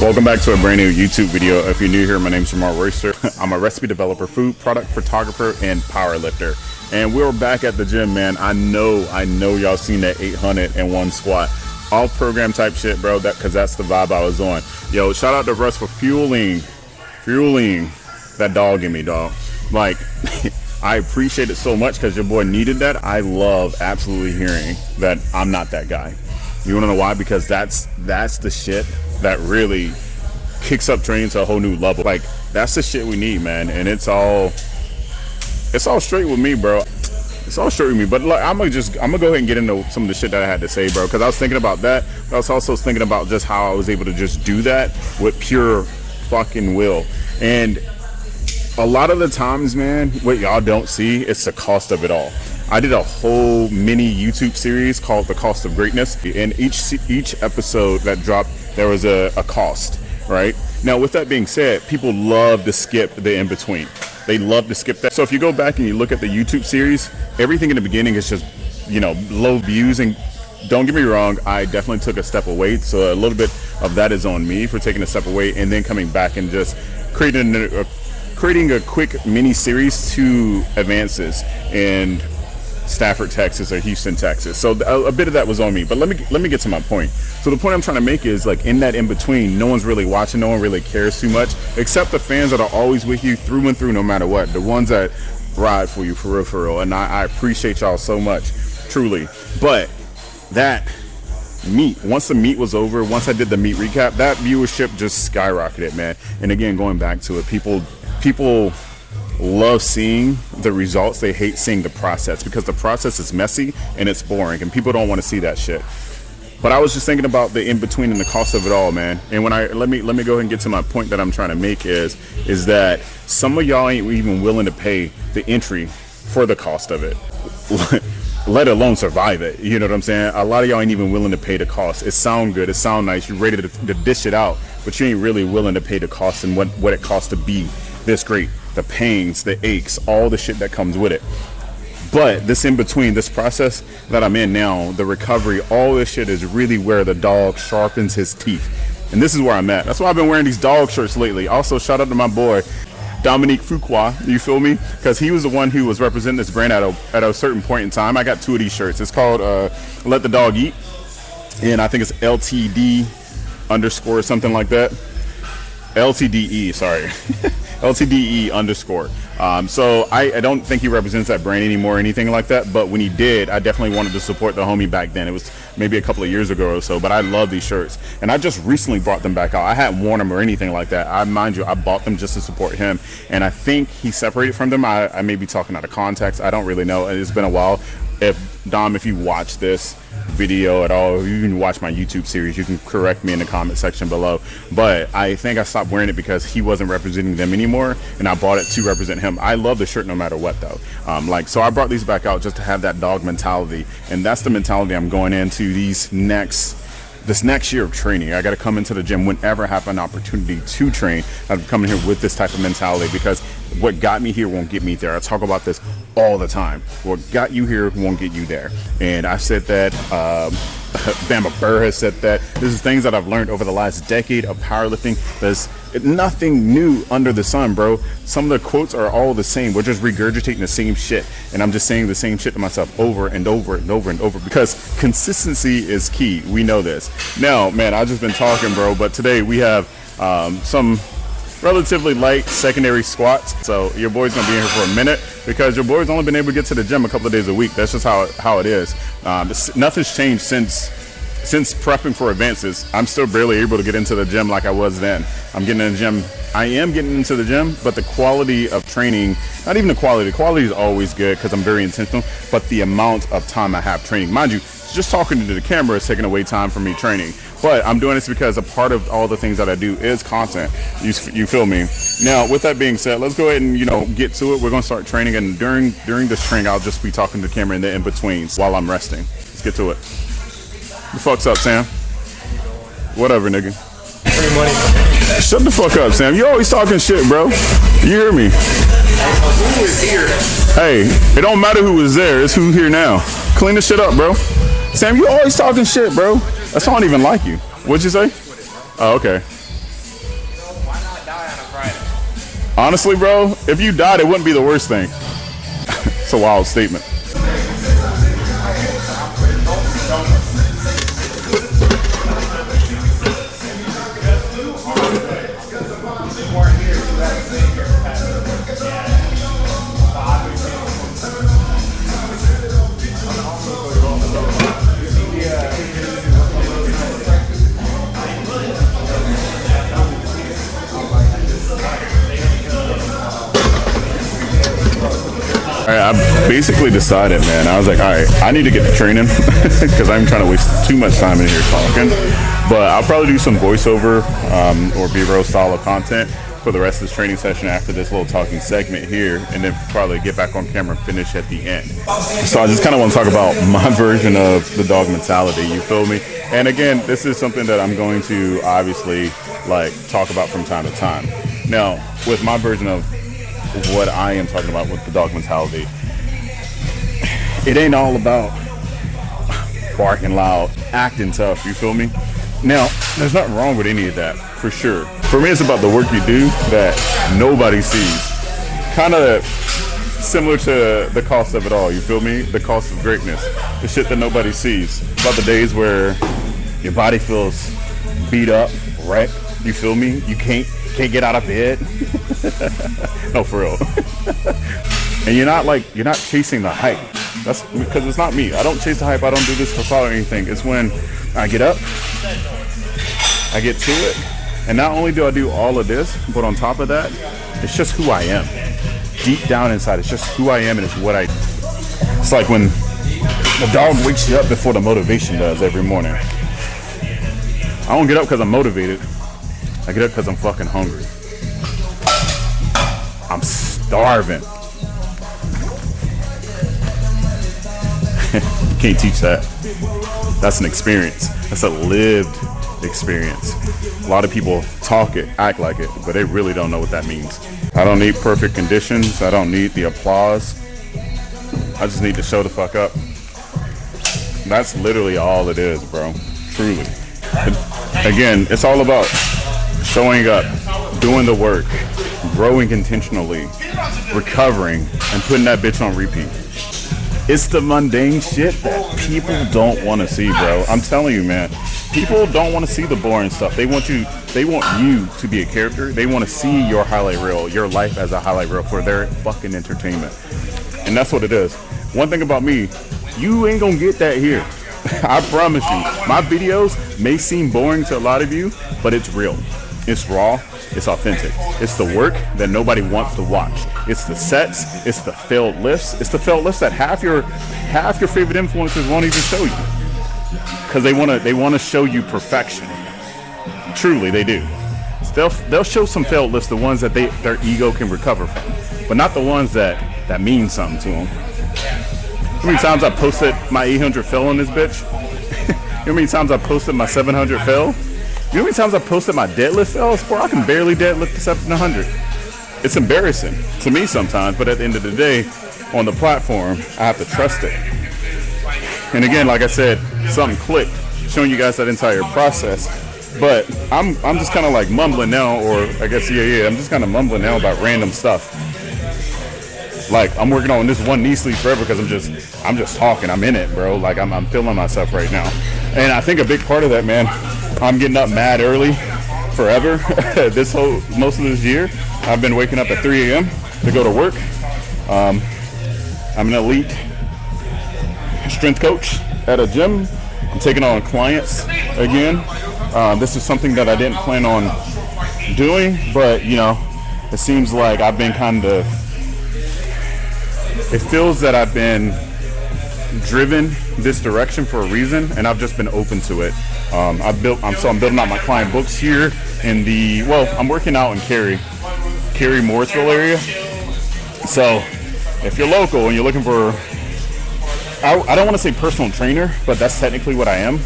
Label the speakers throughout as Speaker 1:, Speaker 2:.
Speaker 1: Welcome back to a brand new YouTube video. If you're new here, my name is Jamar Royster. I'm a recipe developer, food product photographer, and power lifter. And we're back at the gym, man. I know y'all seen that 801 squat. Off program type shit, bro, cause that's the vibe I was on. Yo, shout out to Russ for fueling that dog in me, dog. Like, I appreciate it so much because your boy needed that. I love absolutely hearing that I'm not that guy. You wanna know why? Because that's the shit that really kicks up training to a whole new level. Like, that's the shit we need, man. And it's all straight with me, bro. It's all straight with me. But like, I'm gonna go ahead and get into some of the shit that I had to say, bro, because I was thinking about that. I was also thinking about just how I was able to just do that with pure fucking will. And a lot of the times, man, what y'all don't see is the cost of it all. I did a whole mini YouTube series called The Cost of Greatness. In each episode that dropped, there was a cost, right? Now, with that being said, people love to skip the in-between. They love to skip that. So if you go back and you look at the YouTube series, everything in the beginning is just, low views. And don't get me wrong, I definitely took a step away. So a little bit of that is on me for taking a step away and then coming back and just creating a quick mini series to advances in Stafford, Texas, or Houston, Texas. So a bit of that was on me, but let me get to my point. So the point I'm trying to make is, like, in that in between, no one's really watching, no one really cares too much, except the fans that are always with you through and through, no matter what, the ones that ride for you for real. And I appreciate y'all so much, truly. But that meet, once the meet was over, once I did the meet recap, that viewership just skyrocketed, man. And again, going back to it, people love seeing the results. They hate seeing the process because the process is messy and it's boring and people don't want to see that shit. But I was just thinking about the in-between and the cost of it all, man. And when let me go ahead and get to my point that I'm trying to make is that some of y'all ain't even willing to pay the entry for the cost of it, let alone survive it. You know what I'm saying? A lot of y'all ain't even willing to pay the cost. It sound good, it sound nice, you're ready to dish it out, but you ain't really willing to pay the cost and what it costs to be this great. The pains, the aches, all the shit that comes with it. But this in between, this process that I'm in now, the recovery, all this shit is really where the dog sharpens his teeth. And this is where I'm at. That's why I've been wearing these dog shirts lately. Also, shout out to my boy Dominique Fuqua, you feel me? Because he was the one who was representing this brand at a certain point in time. I got two of these shirts. It's called Let the Dog Eat, and I think it's LTD _ something like that. LTDE, sorry. LTDE _. So I don't think he represents that brand anymore or anything like that, but when he did, I definitely wanted to support the homie back then. It was maybe a couple of years ago or so, but I love these shirts, and I just recently brought them back out. I hadn't worn them or anything like that. Mind you, I bought them just to support him, and I think he separated from them. I may be talking out of context. I don't really know. It's been a while. If you watch this video at all, if you even watch my YouTube series, you can correct me in the comment section below. But I think I stopped wearing it because he wasn't representing them anymore, and I bought it to represent him. I love the shirt no matter what, though. So I brought these back out just to have that dog mentality, and that's the mentality I'm going into this next year of training. I got to come into the gym whenever I have an opportunity to train. I'm coming here with this type of mentality because what got me here won't get me there. I talk about this all the time. What got you here won't get you there. And I said that, Bama Burr has said that. This is things that I've learned over the last decade of powerlifting. There's nothing new under the sun, bro. Some of the quotes are all the same. We're just regurgitating the same shit. And I'm just saying the same shit to myself over and over and over and over because consistency is key. We know this. Now, man, I've just been talking, bro, but today we have some relatively light secondary squats. So your boy's gonna be in here for a minute because your boy's only been able to get to the gym a couple of days a week. That's just how it is. Nothing's changed since since prepping for advances, I'm still barely able to get into the gym like I was then. I'm getting in the gym. I am getting into the gym, but the quality of training, not even the quality is always good because I'm very intentional, but the amount of time I have training. Mind you, just talking to the camera is taking away time from me training. But I'm doing this because a part of all the things that I do is content. You feel me? Now, with that being said, let's go ahead and, get to it. We're going to start training. And during this training, I'll just be talking to the camera in the in-betweens while I'm resting. Let's get to it. The fuck's up, Sam? Whatever, nigga.
Speaker 2: Free money.
Speaker 1: Shut the fuck up, Sam. You always talking shit, bro. You hear me?
Speaker 2: Who is here?
Speaker 1: Hey, it don't matter who was there. It's who here now. Clean the shit up, bro. Sam, you always talking shit, bro. That's why I don't even like you. What'd you say? Oh, okay.
Speaker 2: Why not die on a Friday?
Speaker 1: Honestly, bro, if you died, it wouldn't be the worst thing. It's a wild statement. I basically decided, man, I was like, all right, I need to get to training because I'm trying to waste too much time in here talking. But I'll probably do some voiceover or B-roll style of content for the rest of this training session after this little talking segment here, and then probably get back on camera and finish at the end. So I just kind of want to talk about my version of the dog mentality, you feel me? And again, this is something that I'm going to obviously talk about from time to time. Now, with my version of what I am talking about with the dog mentality, it ain't all about barking loud, acting tough, you feel me? Now, there's nothing wrong with any of that, for sure. For me, it's about the work you do that nobody sees. Kind of similar to the cost of it all, you feel me? The cost of greatness, the shit that nobody sees. About the days where your body feels beat up, wrecked, you feel me? You can't get out of bed. No, for real. And you're not chasing the hype. That's because it's not me. I don't chase the hype. I don't do this for clout or anything. It's when I get up, I get to it, and not only do I do all of this, but on top of that, it's just who I am. Deep down inside, it's just who I am, and it's what I do. It's like when the dog wakes you up before the motivation does every morning. I don't get up because I'm motivated. I get up because I'm fucking hungry. I'm starving. Can't teach that. That's an experience. That's a lived experience. A lot of people talk it, act like it, but they really don't know what that means. I don't need perfect conditions. I don't need the applause. I just need to show the fuck up. That's literally all it is, bro. Truly. Again, it's all about showing up, doing the work, growing intentionally, recovering, and putting that bitch on repeat. It's the mundane shit that people don't want to see, bro. I'm telling you, man. People don't want to see the boring stuff. They want you to be a character. They want to see your highlight reel, your life as a highlight reel for their fucking entertainment. And that's what it is. One thing about me, you ain't gonna get that here. I promise you. My videos may seem boring to a lot of you, but it's real. It's raw. It's authentic. It's the work that nobody wants to watch. It's the sets. It's the failed lifts. It's the failed lifts that half your favorite influencers won't even show you because they want to show you perfection. Truly, they do. They'll show some failed lifts, the ones that their ego can recover from, but not the ones that mean something to them. How many times I posted my 800 fail on this bitch? You know how many times I posted my 700 fail? You know how many times I posted my deadlift fails? Bro, I can barely deadlift to 700. It's embarrassing to me sometimes, but at the end of the day, on the platform, I have to trust it. And again, like I said, something clicked, showing you guys that entire process. But I'm just kind of like mumbling now, or I guess, I'm just kind of mumbling now about random stuff. Like, I'm working on this one knee sleeve forever because I'm just talking. I'm in it, bro. Like, I'm feeling myself right now. And I think a big part of that, man, I'm getting up mad early forever. Most of this year, I've been waking up at 3 a.m. to go to work. I'm an elite strength coach at a gym I'm taking on clients again. This is something that I didn't plan on doing, but you know, it seems like I've been it feels that I've been driven this direction for a reason, and I've just been open to it. I'm building out my client books here in I'm working out in Cary, Morrisville area. So if you're local and you're looking for, I don't want to say personal trainer, but that's technically what I am.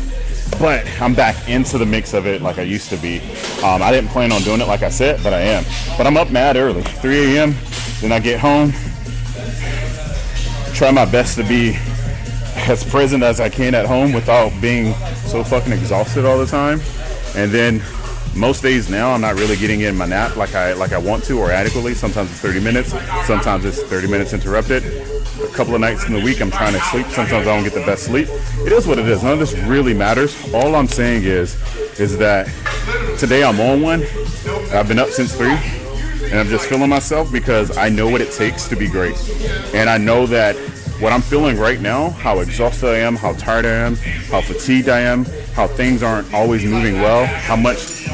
Speaker 1: But I'm back into the mix of it like I used to be. I didn't plan on doing it like I said, but I am. But I'm up mad early, 3 a.m. Then I get home, try my best to be as present as I can at home without being so fucking exhausted all the time. And then most days now I'm not really getting in my nap like I want to or adequately. Sometimes it's 30 minutes, sometimes it's 30 minutes interrupted. A couple of nights in the week I'm trying to sleep. Sometimes I don't get the best sleep. It is what it is. None of this really matters. All I'm saying is that today I'm on one. I've been up since 3 and I'm just feeling myself because I know what it takes to be great. And I know that what I'm feeling right now, how exhausted I am, how tired I am, how fatigued I am, how things aren't always moving well, how much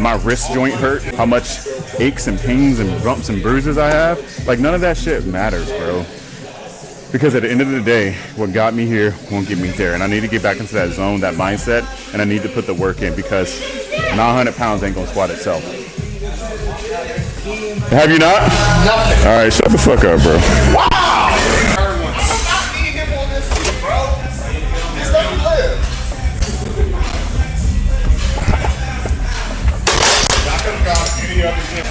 Speaker 1: my wrist joint hurt, how much aches and pains and bumps and bruises I have, like none of that shit matters, bro. Because at the end of the day, what got me here won't get me there. And I need to get back into that zone, that mindset, and I need to put the work in because 900 pounds ain't gonna squat itself. Have you not? Nothing. All right, shut the fuck up, bro.
Speaker 2: Wow! I'm not being him on this shit, bro. Just let me live. I could have got any other gym.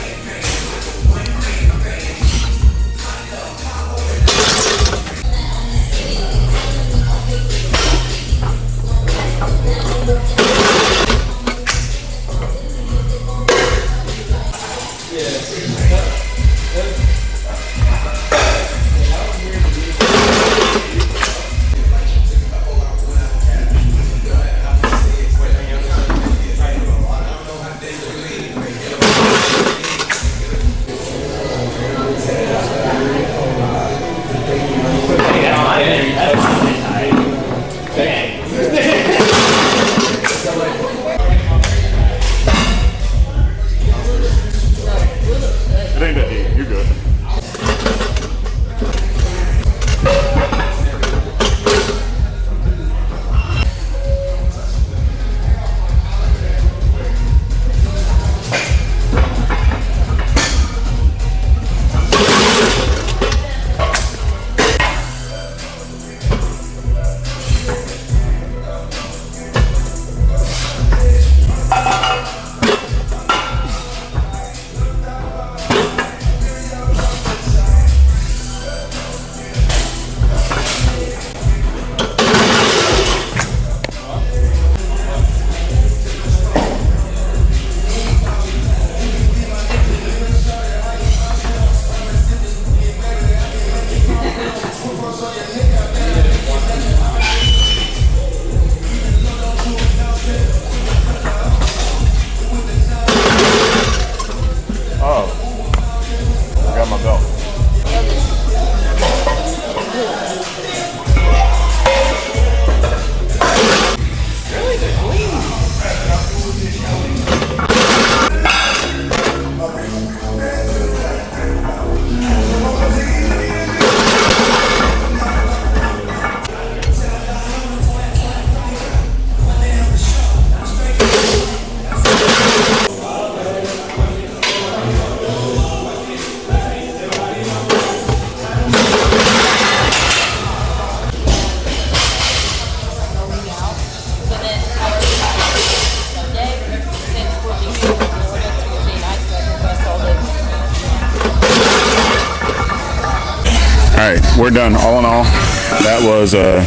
Speaker 1: We're done. All in all, that was a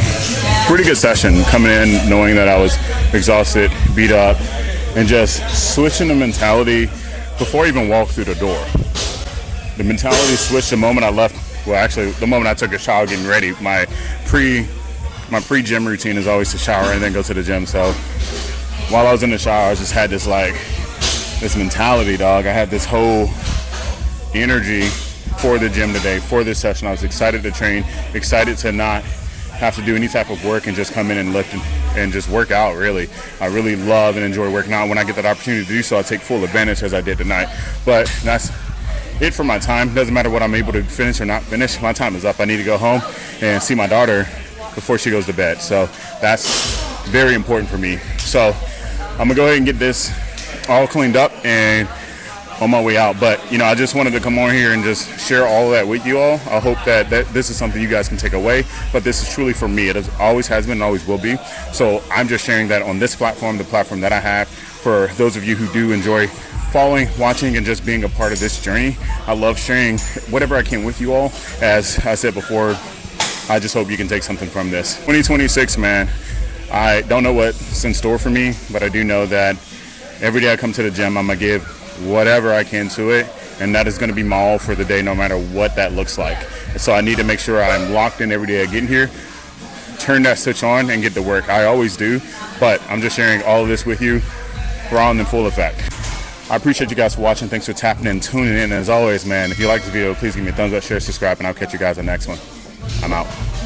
Speaker 1: pretty good session. Coming in knowing that I was exhausted, beat up, and just switching the mentality before I even walked through the door. The mentality switched the moment I left. Well, actually, the moment I took a shower getting ready. My pre-gym routine is always to shower and then go to the gym. So while I was in the shower, I just had this mentality, dog. I had this whole energy for the gym today, for this session. I was excited to train, excited to not have to do any type of work and just come in and lift and just work out. Really, I really love and enjoy working out. When I get that opportunity to do so, I take full advantage, as I did tonight. But that's it for my time. Doesn't matter what I'm able to finish or not finish. My time is up. I need to go home and see my daughter before she goes to bed. So that's very important for me. So I'm gonna go ahead and get this all cleaned up and on my way out. But you know, I just wanted to come on here and just share all of that with you all. I hope that this is something you guys can take away, but this is truly for me. It always has been and always will be. So I'm just sharing that on this platform, the platform that I have, for those of you who do enjoy following, watching, and just being a part of this journey. I love sharing whatever I can with you all. As I said before, I just hope you can take something from this. 2026, man, I don't know what's in store for me, but I do know that every day I come to the gym, I'm gonna give whatever I can to it, and that is going to be my all for the day, no matter what that looks like. So I need to make sure I'm locked in every day I get in here, turn that switch on, and get to work. I always do, but I'm just sharing all of this with you. We're on in full effect. I appreciate you guys for watching. Thanks for tapping in, tuning in. As always, man, if you like this video, please give me a thumbs up, share, subscribe, and I'll catch you guys on the next one. I'm out.